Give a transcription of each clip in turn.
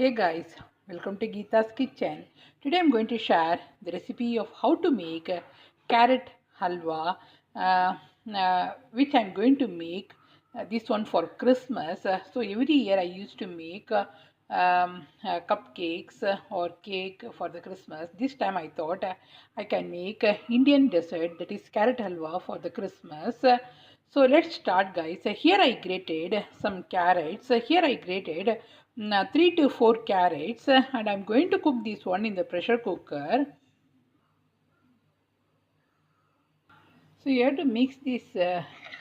Hey guys, welcome to Geeta's Kitchen. Today I'm going to share the recipe of how to make carrot halwa, which I'm going to make this one for Christmas. So every year I used to make cupcakes or cake for the Christmas. This time I thought I can make Indian dessert, that is carrot halwa, for the Christmas. So let's start, guys. Here I grated some carrots. Here I grated 3 to 4 carrots, and I'm going to cook this one in the pressure cooker. So you have to mix this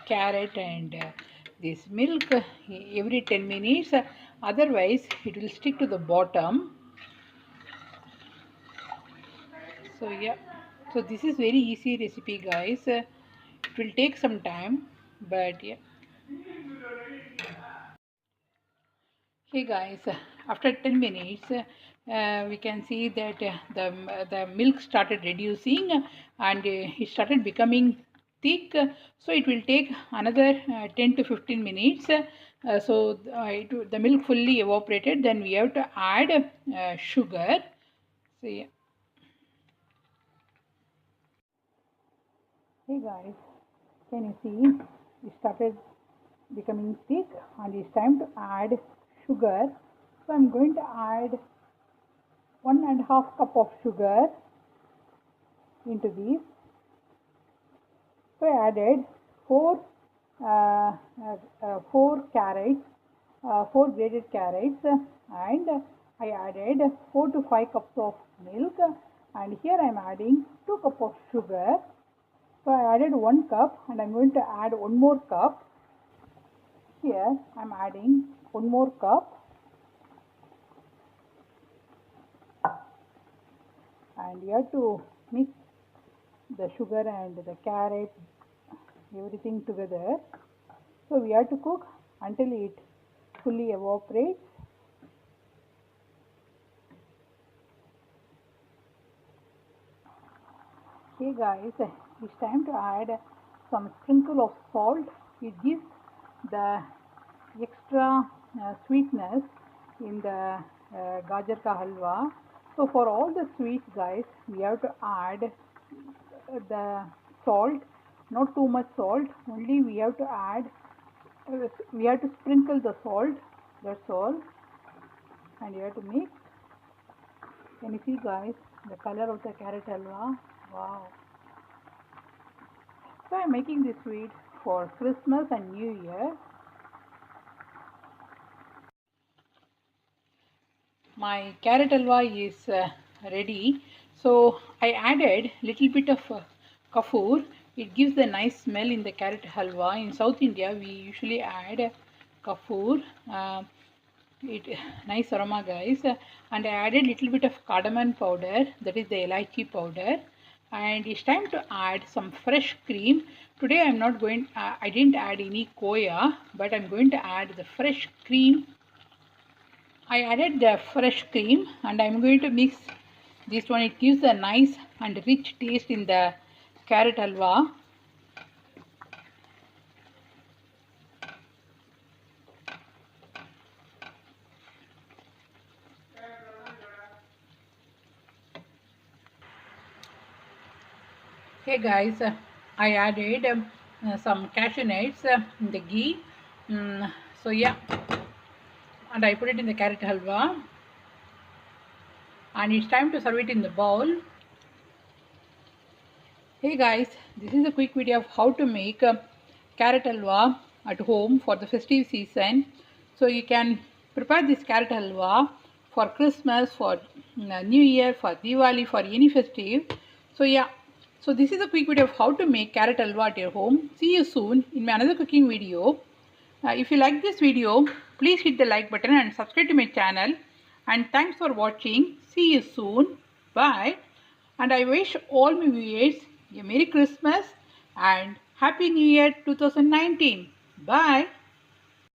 carrot and this milk every 10 minutes. Otherwise it will stick to the bottom. So yeah, so this is very easy recipe, guys. It will take some time, but yeah. Hey guys, after 10 minutes, we can see that the milk started reducing and it started becoming thick. So it will take another 10 to 15 minutes. The milk fully evaporated. Then we have to add sugar. So yeah. Hey guys, can you see? It started becoming thick and it's time to add sugar. So I'm going to add 1.5 cup of sugar into this. So I added four carrots, 4 grated carrots, and I added 4 to 5 cups of milk, and here I am adding 2 cups of sugar. So I added 1 cup and I am going to add 1 more cup. Here I am adding 1 more cup. And you have to mix the sugar and the carrot, everything together. So we have to cook until it fully evaporates. Okay guys, it's time to add some sprinkle of salt. It gives the extra sweetness in the gajar ka halwa. So for all the sweets, guys, we have to add the salt, not too much salt, only we have to add, we have to sprinkle the salt, that's all, and you have to mix. Can you see, guys, the color of the carrot halwa? Wow. So I'm making this sweet for Christmas and New Year. My carrot halwa is ready. So I added little bit of kafoor. It gives a nice smell in the carrot halwa. In South India, we usually add kafoor. It nice aroma, guys. And I added little bit of cardamom powder, that is the elaichi powder. And it's time to add some fresh cream. Today I'm not going, I didn't add any koya, but I'm going to add the fresh cream. I added the fresh cream and I'm going to mix this one. It gives a nice and rich taste in the carrot halwa. Hey guys, I added some cashew nuts in the ghee. So yeah, and I put it in the carrot halwa. And it's time to serve it in the bowl. Hey guys, this is a quick video of how to make carrot halwa at home for the festive season. So you can prepare this carrot halwa for Christmas, for New Year, for Diwali, for any festive. So yeah, so this is a quick video of how to make carrot halwa at your home. See you soon in my another cooking video. If you like this video, please hit the like button and subscribe to my channel. And thanks for watching. See you soon. Bye. And I wish all my viewers a Merry Christmas and Happy New Year 2019. Bye.